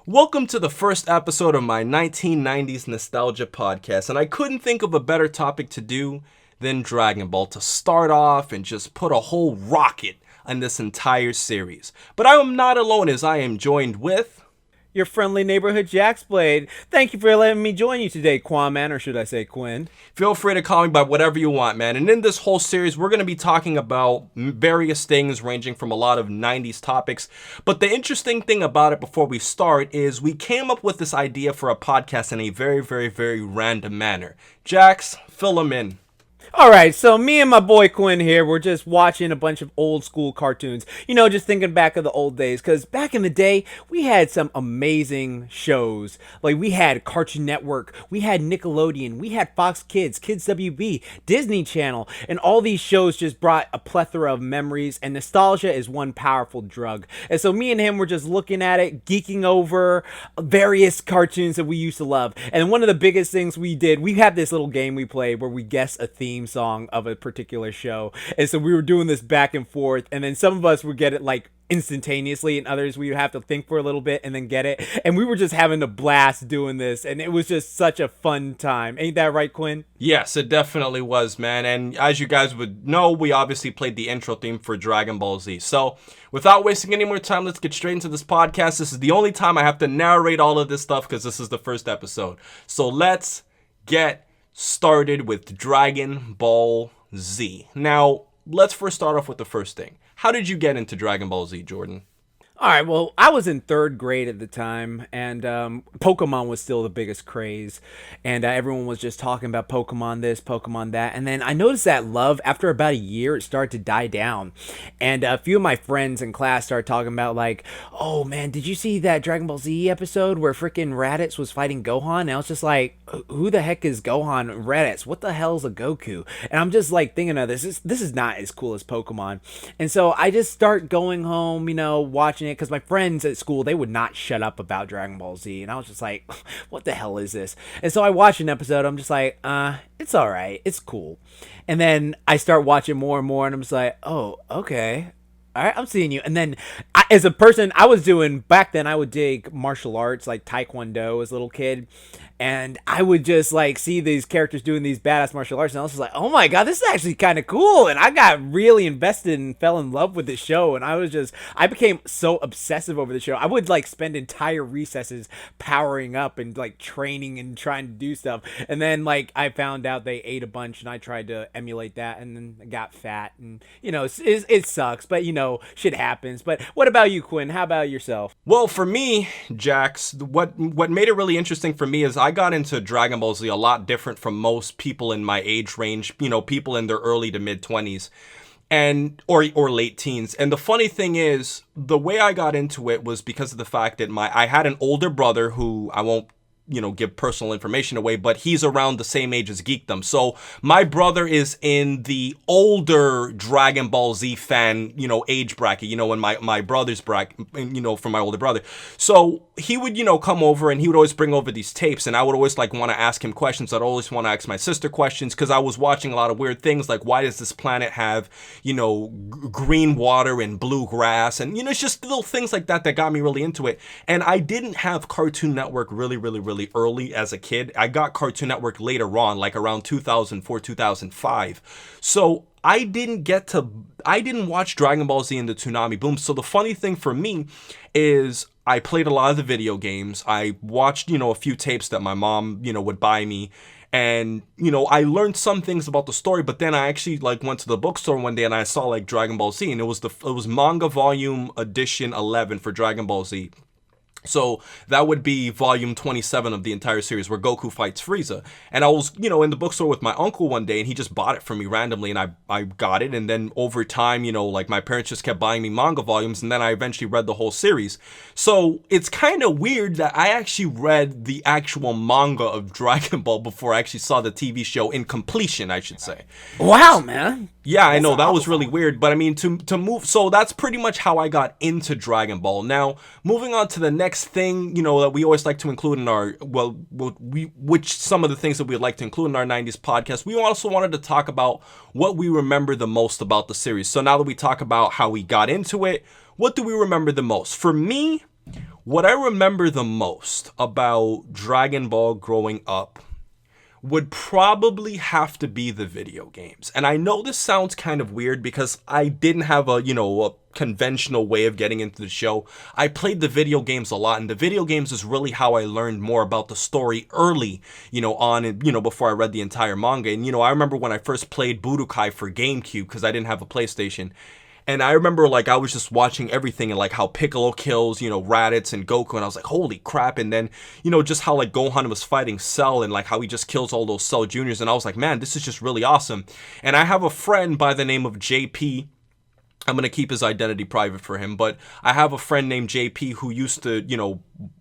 Welcome to the first episode of my 1990s nostalgia podcast, and I couldn't think of a better topic to do than Dragon Ball to start off and just put a whole rocket on this entire series. But I am not alone, as I am joined with your friendly neighborhood Jax Blade. Thank you for letting me join you today, Qaaman, or should I say Quinn? Feel free to call me by whatever you want, man. And in this whole series, we're going to be talking about various things ranging from a lot of 90s topics. But the interesting thing about it before we start is we came up with this idea for a podcast in a very random manner. Jax, fill them in. Alright, so me and my boy Quinn here, we're just watching a bunch of old school cartoons. You know, just thinking back of the old days. Because back in the day, we had some amazing shows. Like, we had Cartoon Network, we had Nickelodeon, we had Fox Kids, Kids WB, Disney Channel. And all these shows just brought a plethora of memories. And nostalgia is one powerful drug. And so me and him were just looking at it, geeking over various cartoons that we used to love. And one of the biggest things we did, we had this little game we played where we guess a theme song of a particular show, and so we were doing this back and forth, and then some of us would get it like instantaneously, and others we would have to think for a little bit and then get it, and we were just having a blast doing this, and it was just such a fun time. Ain't that right, Quinn? Yes, it definitely was, man. And as you guys would know, we obviously played the intro theme for Dragon Ball Z. So without wasting any more time, let's get straight into this podcast. This is the only time I have to narrate all of this stuff because this is the first episode. So let's get started with Dragon Ball Z. Now, let's first start off with the first thing. How did you get into Dragon Ball Z, Jordan? All right, well, I was in third grade at the time, and Pokemon was still the biggest craze, and everyone was just talking about Pokemon this, Pokemon that, and then I noticed that love, after about a year, it started to die down, and a few of my friends in class started talking about, like, oh, man, did you see that Dragon Ball Z episode where freaking Raditz was fighting Gohan? And I was just like, who the heck is Gohan and Raditz? What the hell is a Goku? And I'm just, like, thinking of this is not as cool as Pokemon, and so I just start going home, you know, watching it, because my friends at school, they would not shut up about Dragon Ball Z, and I was just like, what the hell is this? And so I watched an episode, I'm just like, it's alright, it's cool. And then I start watching more and more, and I'm just like, oh, okay, alright, I'm seeing you. And then as a person, I was doing, back then I would dig martial arts, like Taekwondo as a little kid, and I would just like see these characters doing these badass martial arts, and I was just like, oh my god, this is actually kind of cool. And I got really invested and fell in love with this show, and I became so obsessive over the show. I would like spend entire recesses powering up and like training and trying to do stuff. And then like I found out they ate a bunch, and I tried to emulate that, and then I got fat, and you know, it sucks, but you know, shit happens. But what about you, Quinn? How about yourself? Well, for me, Jax, what made it really interesting for me is I got into Dragon Ball Z a lot different from most people in my age range, you know, people in their early to mid 20s and or late teens. And the funny thing is, the way I got into it was because of the fact that I had an older brother who I won't, you know, give personal information away, but he's around the same age as Geekdom. So my brother is in the older Dragon Ball Z fan, you know, age bracket, you know, in my brother's bracket, you know, from my older brother. So he would, you know, come over, and he would always bring over these tapes, and I would always like want to ask him questions. I'd always want to ask my sister questions, because I was watching a lot of weird things, like why does this planet have, you know, green water and blue grass, and you know, it's just little things like that got me really into it. And I didn't have Cartoon Network really early as a kid. I got Cartoon Network later on, like around 2004, 2005. So I didn't watch Dragon Ball Z and the Toonami boom. So the funny thing for me is I played a lot of the video games. I watched, you know, a few tapes that my mom, you know, would buy me. And, you know, I learned some things about the story, but then I actually like went to the bookstore one day and I saw like Dragon Ball Z, and it was manga volume edition 11 for Dragon Ball Z. So that would be volume 27 of the entire series, where Goku fights Frieza. And I was, you know, in the bookstore with my uncle one day, and he just bought it for me randomly, and I got it. And then over time, you know, like my parents just kept buying me manga volumes, and then I eventually read the whole series. So it's kind of weird that I actually read the actual manga of Dragon Ball before I actually saw the TV show in completion, I should say. Wow, man. Yeah, I know, that was really weird, but I mean, to move, so that's pretty much how I got into Dragon Ball. Now, moving on to the next thing, you know, that we always like to include in our, which some of the things that we'd like to include in our 90s podcast, we also wanted to talk about what we remember the most about the series. So now that we talk about how we got into it, what do we remember the most? For me, What I remember the most about Dragon Ball growing up would probably have to be the video games. And I know this sounds kind of weird because I didn't have a conventional way of getting into the show. I played the video games a lot, and the video games is really how I learned more about the story early, before I read the entire manga. And, I remember when I first played Budokai for GameCube because I didn't have a PlayStation. And I remember, I was just watching everything and, how Piccolo kills, Raditz and Goku. And I was like, holy crap. And then, just how, Gohan was fighting Cell and, how he just kills all those Cell Juniors. And I was like, man, this is just really awesome. And I have a friend by the name of JP. I'm going to keep his identity private for him, but I have a friend named JP who used to,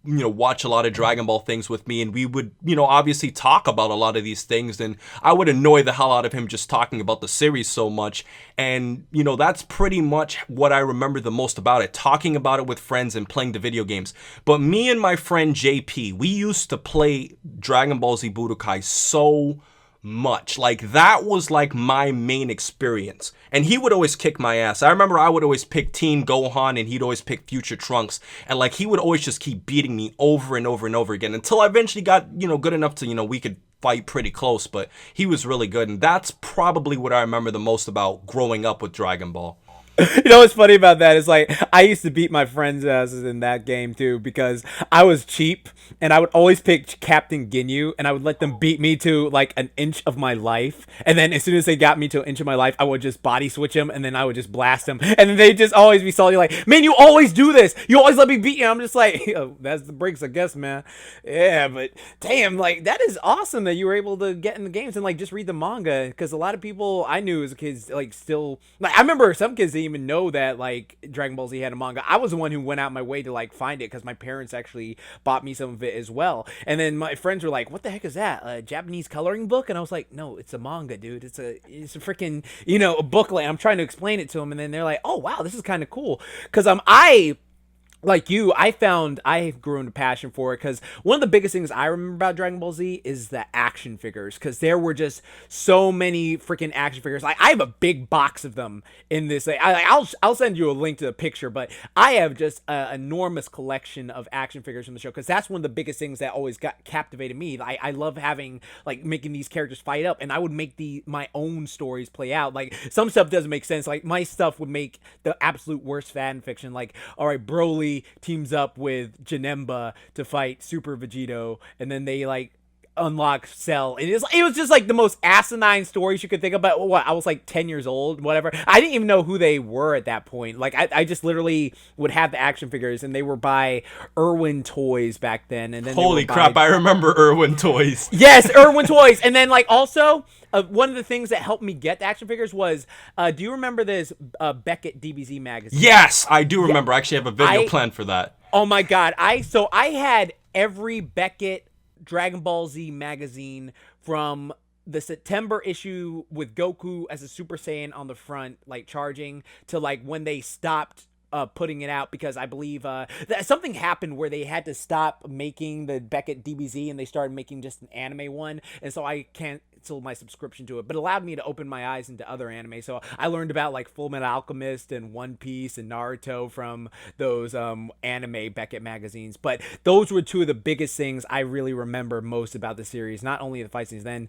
watch a lot of Dragon Ball things with me, and we would, obviously talk about a lot of these things, and I would annoy the hell out of him just talking about the series so much, and, that's pretty much what I remember the most about it, talking about it with friends and playing the video games. But me and my friend JP, we used to play Dragon Ball Z Budokai so much. That was my main experience. And he would always kick my ass. I remember I would always pick Teen Gohan and he'd always pick Future Trunks. And he would always just keep beating me over and over and over again until I eventually got, good enough to, we could fight pretty close. But he was really good. And that's probably what I remember the most about growing up with Dragon Ball. What's funny about that is I used to beat my friends' asses in that game too because I was cheap and I would always pick Captain Ginyu and I would let them beat me to an inch of my life, and then as soon as they got me to an inch of my life I would just body switch them and then I would just blast them, and then they just always be salty man, you always do this, you always let me beat you. I'm just that's the breaks, I guess, man. Yeah, but damn, that is awesome that you were able to get in the games and just read the manga, because a lot of people I knew as kids still I remember some kids didn't even know that Dragon Ball Z had a manga. I was the one who went out my way to find it because my parents actually bought me some of it as well. And then my friends were like, "What the heck is that? A Japanese coloring book?" And I was like, "No, it's a manga, dude. It's a freaking a booklet." I'm trying to explain it to them, and then they're like, "Oh wow, this is kind of cool." Because I like you, I grew into passion for it because one of the biggest things I remember about Dragon Ball Z is the action figures, because there were just so many freaking action figures. I have a big box of them in this. I'll send you a link to the picture, but I have just an enormous collection of action figures from the show, because that's one of the biggest things that always captivated me. I love having making these characters fight up, and I would make my own stories play out. Some stuff doesn't make sense. My stuff would make the absolute worst fan fiction. All right, Broly teams up with Janemba to fight Super Vegito, and then they unlock Cell, and it was just the most asinine stories you could think about. I was 10 years old, whatever. I didn't even know who they were at that point. I just literally would have the action figures, and they were by Irwin Toys back then. And then holy crap, I remember Irwin Toys. Yes, Irwin Toys. And then also one of the things that helped me get the action figures was, do you remember this Beckett DBZ magazine? Yes, I do remember. I actually have a video planned for that. Oh my god, I had every Beckett Dragon Ball Z magazine from the September issue with Goku as a Super Saiyan on the front, charging, to when they stopped putting it out, because I believe something happened where they had to stop making the Beckett DBZ and they started making just an anime one, and so I canceled my subscription to it, but it allowed me to open my eyes into other anime. So I learned about Full Metal Alchemist and One Piece and Naruto from those anime Beckett magazines. But those were two of the biggest things I really remember most about the series, not only the fight scenes, then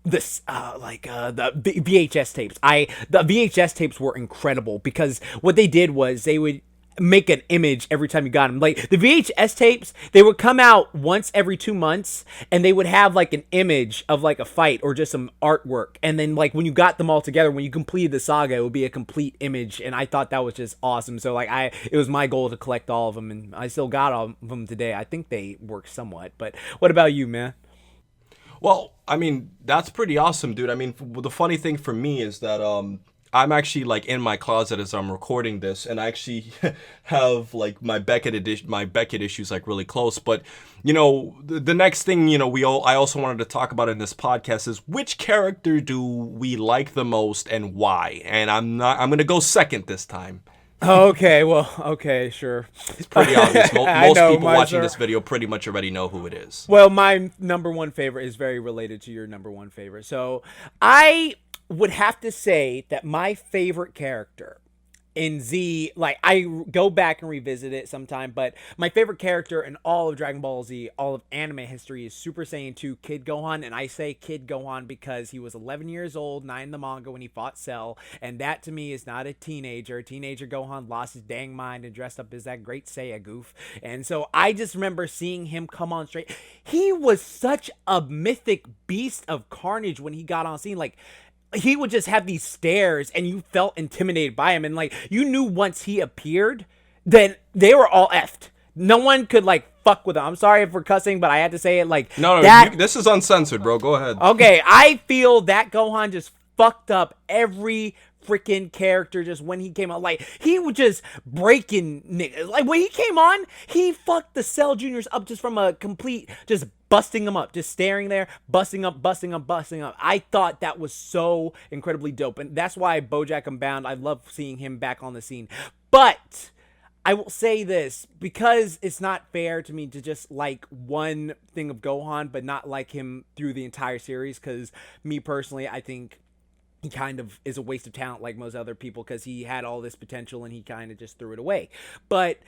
this the VHS tapes. The VHS tapes were incredible, because what they did was they would make an image every time you got them. The VHS tapes, they would come out once every 2 months, and they would have an image of a fight or just some artwork, and then when you got them all together, when you completed the saga, it would be a complete image. And I thought that was just awesome. So it was my goal to collect all of them, and I still got all of them today. I think they work somewhat. But what about you, man? Well, I mean, that's pretty awesome, dude. I mean, the funny thing for me is that I'm actually in my closet as I'm recording this, and I actually have my Beckett issues really close. But the next thing I also wanted to talk about in this podcast is, which character do we like the most and why? And I'm gonna go second this time. Okay, sure. It's pretty obvious. Most people watching this video pretty much already know who it is. Well, my number one favorite is very related to your number one favorite. So I would have to say that my favorite character in Z, like I go back and revisit it sometime, but my favorite character in all of Dragon Ball Z, all of anime history, is Super Saiyan 2 Kid Gohan. And I say Kid Gohan because he was 11 years old, 9 in the manga, when he fought Cell. And that to me is not a teenager. Teenager Gohan lost his dang mind and dressed up as that great Saiya goof. And so I just remember seeing him come on straight. He was such a mythic beast of carnage when he got on scene. Like, he would just have these stares and you felt intimidated by him, and like you knew once he appeared then they were all effed. No one could like fuck with him. I'm sorry for cussing, but I had to say it. Like, No, that this is uncensored, bro. Go ahead. okay, I feel that Gohan just fucked up every freaking character just when he came out. Like, he was just breaking niggas. Like, when he came on, he fucked the Cell Juniors up just from a complete, just busting them up, just staring there, busting up, busting up, busting up. I thought that was so incredibly dope. And that's why BoJack Unbound, I love seeing him back on the scene. But I will say this, because it's not fair to me to just like one thing of Gohan, but not like him through the entire series, because me personally, I think he kind of is a waste of talent like most other people, because he had all this potential and he kind of just threw it away. But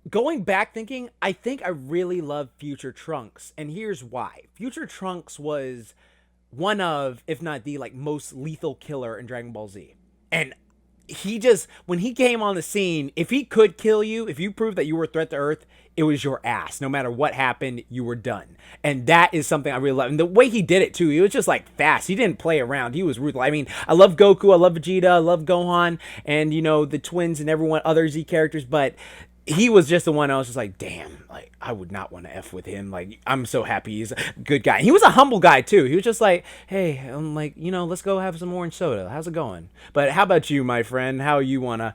going back thinking, I think I really love Future Trunks, and here's why. Future Trunks was one of, if not the like most lethal killer in Dragon Ball Z. And he just, when he came on the scene, if he could kill you, if you proved that you were a threat to Earth, it was your ass. No matter what happened, you were done. And that is something I really love. And the way he did it too, he was just like fast. He didn't play around. He was ruthless. I mean, I love Goku, I love Vegeta, I love Gohan, and you know, the twins and everyone, other Z characters, but he was just the one I was just like, damn, like, I would not want to F with him. Like, I'm so happy he's a good guy. And he was a humble guy, too. He was just like, hey, I'm like, you know, let's go have some orange soda. How's it going? But how about you, my friend? How you want to...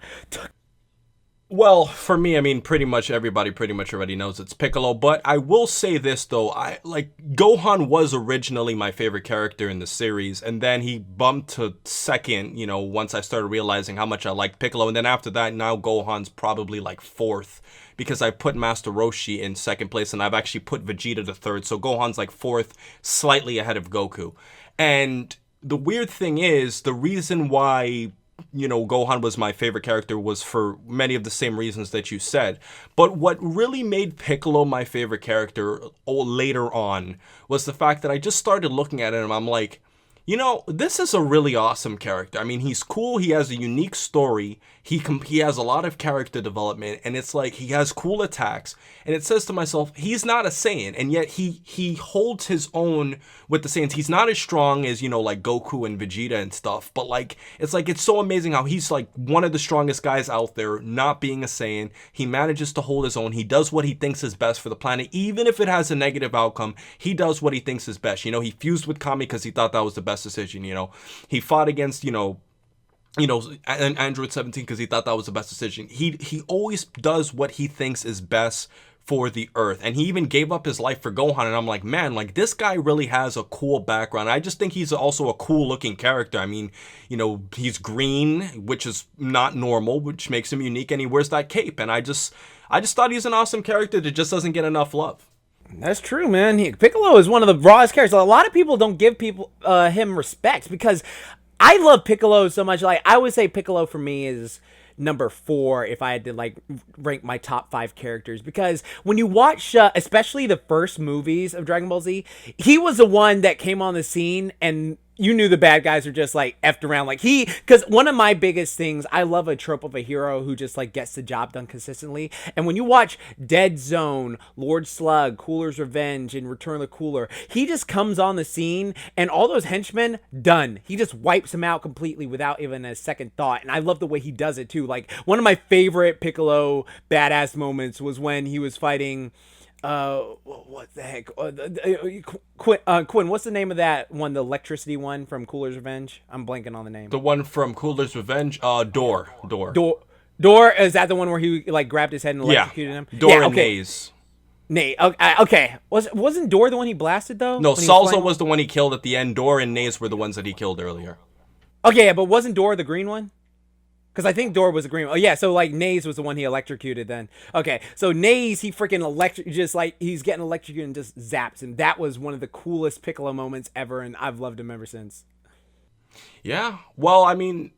Well, for me, I mean, everybody pretty much already knows it's Piccolo, but I will say this, though. Gohan was originally my favorite character in the series, and then he bumped to second, you know, once I started realizing how much I liked Piccolo, and then after that, now Gohan's probably like fourth, because I put Master Roshi in second place, and I've actually put Vegeta to third, so Gohan's like fourth, slightly ahead of Goku. And the weird thing is, the reason why, you know, Gohan was my favorite character was for many of the same reasons that you said. But what really made Piccolo my favorite character later on was the fact that I just started looking at it and I'm like, you know, this is a really awesome character. I mean, he's cool. He has a unique story. He has a lot of character development, and it's like he has cool attacks. And it says to myself, he's not a Saiyan, and yet he holds his own with the Saiyans. He's not as strong as, you know, like Goku and Vegeta and stuff, but like it's so amazing how he's like one of the strongest guys out there, not being a Saiyan. He manages to hold his own. He does what he thinks is best for the planet, even if it has a negative outcome. He does what he thinks is best. You know, he fused with Kami because he thought that was the best decision. You know, he fought against, an Android 17 because he thought that was the best decision. He always does what he thinks is best for the Earth, and he even gave up his life for Gohan. And I'm like, man, like, this guy really has a cool background. I just think he's also a cool looking character. I mean, you know, he's green, which is not normal, which makes him unique, and he wears that cape, and I just thought he's an awesome character that just doesn't get enough love. That's true, man. Piccolo is one of the rawest characters. A lot of people don't give him respect, because I love Piccolo so much. Like, I would say Piccolo for me is number 4 if I had to like rank my top 5 characters, because when you watch especially the first movies of Dragon Ball Z, he was the one that came on the scene and you knew the bad guys are just like effed around. Like, because one of my biggest things, I love a trope of a hero who just like gets the job done consistently. And when you watch Dead Zone, Lord Slug, Cooler's Revenge, and Return of the Cooler, he just comes on the scene and all those henchmen, done. He just wipes them out completely without even a second thought. And I love the way he does it too. Like, one of my favorite Piccolo badass moments was when he was fighting what the heck? Quinn, what's the name of that one? The electricity one from Cooler's Revenge? I'm blanking on the name. The one from Cooler's Revenge? Door. Is that the one where he like grabbed his head and electrocuted him? Door and Naze. Okay. Wasn't Door the one he blasted though? No, Salsa was the one he killed at the end. Door and Naze were the ones that he killed earlier. Okay, but wasn't Door the green one? Because I think Door was the green one. Oh, yeah, so, like, Naze was the one he electrocuted then. Okay, so Naze, he freaking just, like, he's getting electrocuted and just zaps him. That was one of the coolest Piccolo moments ever, and I've loved him ever since. Yeah, well, I mean,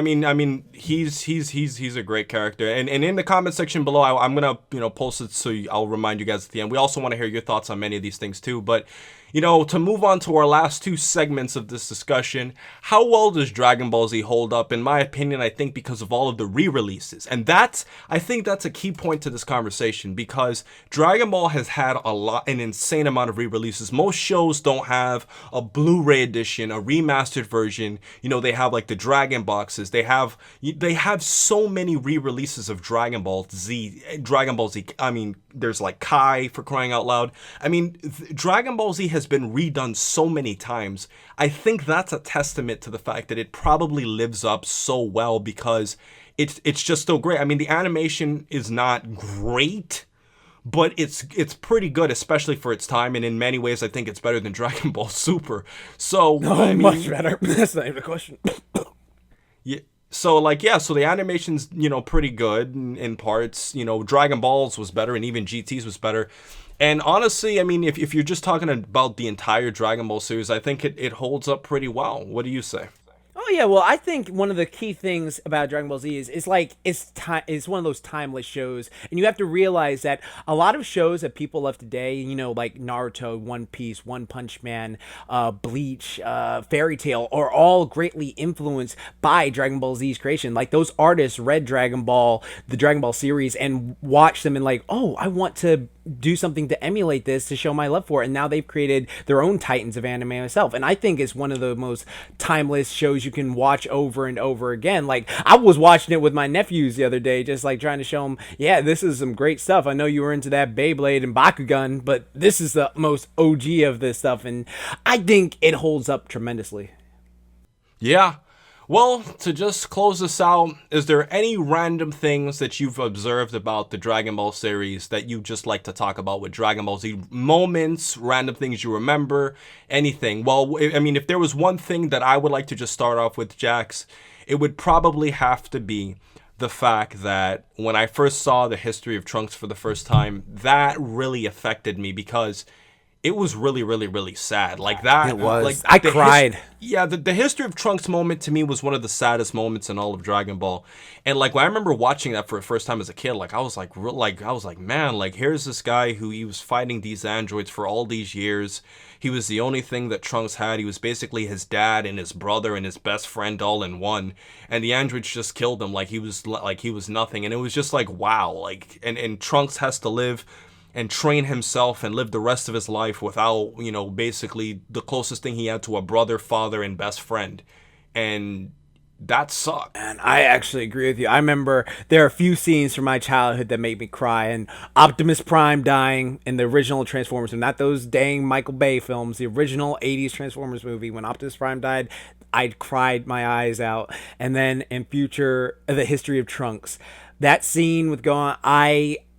he's a great character, and in the comment section below, I'm gonna post it so I'll remind you guys at the end. We also want to hear your thoughts on many of these things too, but to move on to our last two segments of this discussion, how well does Dragon Ball Z hold up? In my opinion, I think because of all of the re-releases, and I think that's a key point to this conversation, because Dragon Ball has had an insane amount of re-releases. Most shows don't have a Blu-ray edition, a remastered version. They have like the Dragon boxes. They have so many re-releases of Dragon Ball Z. I mean, there's like Kai, for crying out loud. I mean, Dragon Ball Z has been redone so many times. I think that's a testament to the fact that it probably lives up so well, because it's just so great. I mean, the animation is not great, but it's pretty good, especially for its time, and in many ways I think it's better than Dragon Ball Super. So much better. That's not even a question. Yeah. So the animation's, pretty good in parts. Dragon Balls was better, and even GT's was better. And honestly, I mean, if you're just talking about the entire Dragon Ball series, I think it holds up pretty well. What do you say? Oh yeah, well, I think one of the key things about Dragon Ball Z is it's one of those timeless shows, and you have to realize that a lot of shows that people love today, like Naruto, One Piece, One Punch Man, Bleach, Fairy Tail, are all greatly influenced by Dragon Ball Z's creation. Like, those artists read Dragon Ball, the Dragon Ball series, and watched them and like, oh, I want to do something to emulate this to show my love for it, and now they've created their own titans of anime myself, and I think it's one of the most timeless shows you can watch over and over again. Like, I was watching it with my nephews the other day, just like trying to show them, yeah, this is some great stuff. I know you were into that Beyblade and Bakugan, but this is the most OG of this stuff, and I think it holds up tremendously. Yeah. Well, to just close this out, is there any random things that you've observed about the Dragon Ball series that you just like to talk about with Dragon Ball Z? Moments, random things you remember, anything? Well, I mean, if there was one thing that I would like to just start off with, Jax, it would probably have to be the fact that when I first saw the history of Trunks for the first time, that really affected me, because it was really, really, really sad. Like that. It was. Like, I cried. The history of Trunks moment to me was one of the saddest moments in all of Dragon Ball. And like, when I remember watching that for the first time as a kid, like I was like, man, like, here's this guy who he was fighting these androids for all these years. He was the only thing that Trunks had. He was basically his dad and his brother and his best friend all in one. And the androids just killed him like he was nothing. And it was just like, wow. Like, and Trunks has to live and train himself and live the rest of his life without, basically the closest thing he had to a brother, father, and best friend. And that sucked. And I actually agree with you. I remember there are a few scenes from my childhood that made me cry, and Optimus Prime dying in the original Transformers, and not those dang Michael Bay films, the original 80s Transformers movie. When Optimus Prime died, I cried my eyes out. And then in future, the history of Trunks, that scene with Gohan,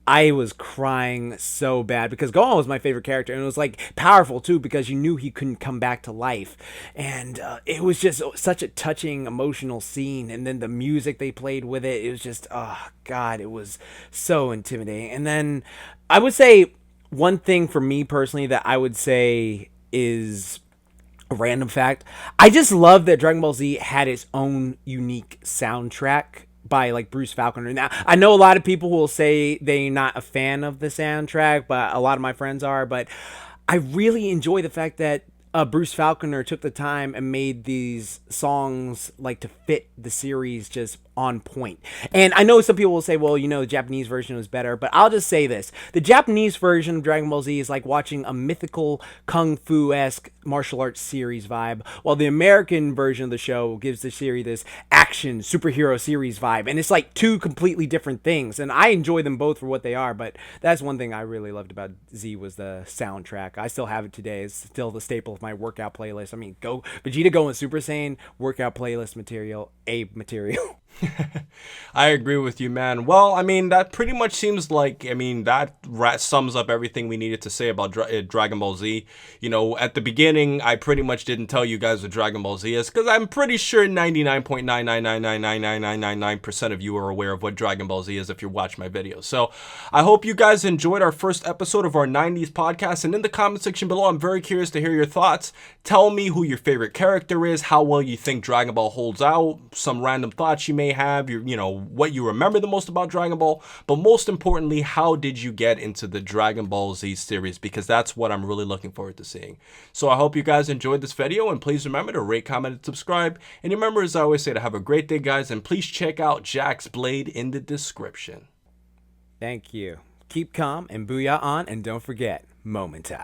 I was crying so bad, because Gohan was my favorite character, and it was like powerful too, because you knew he couldn't come back to life, and it was just such a touching, emotional scene. And then the music they played with it was just, oh god, it was so intimidating. And then I would say one thing for me personally that I would say is a random fact. I just love that Dragon Ball Z had its own unique soundtrack by like Bruce Falconer. Now, I know a lot of people will say they're not a fan of the soundtrack, but a lot of my friends are. But I really enjoy the fact that Bruce Falconer took the time and made these songs like to fit the series just on point. And I know some people will say, well, the Japanese version was better, but I'll just say this. The Japanese version of Dragon Ball Z is like watching a mythical kung fu-esque martial arts series vibe, while the American version of the show gives the series this action superhero series vibe. And it's like two completely different things. And I enjoy them both for what they are, but that's one thing I really loved about Z was the soundtrack. I still have it today. It's still the staple of my workout playlist. I mean, Vegeta going Super Saiyan, workout playlist material, Abe material. I agree with you, man. Well, I mean, that pretty much seems like, I mean, that sums up everything we needed to say about Dragon Ball Z. You know, at the beginning, I pretty much didn't tell you guys what Dragon Ball Z is, because I'm pretty sure 99.999999999% of you are aware of what Dragon Ball Z is if you watch my videos. So I hope you guys enjoyed our first episode of our 90s podcast, and in the comment section below, I'm very curious to hear your thoughts. Tell me who your favorite character is, how well you think Dragon Ball holds out, some random thoughts you may have, you know, what you remember the most about Dragon Ball, but most importantly, how did you get into the Dragon Ball Z series, because that's what I'm really looking forward to seeing. So I hope you guys enjoyed this video, and please remember to rate, comment, and subscribe. And remember, as I always say, to have a great day, guys, and please check out Jax Blade in the description. Thank you. Keep calm and booyah on, and don't forget, moment time.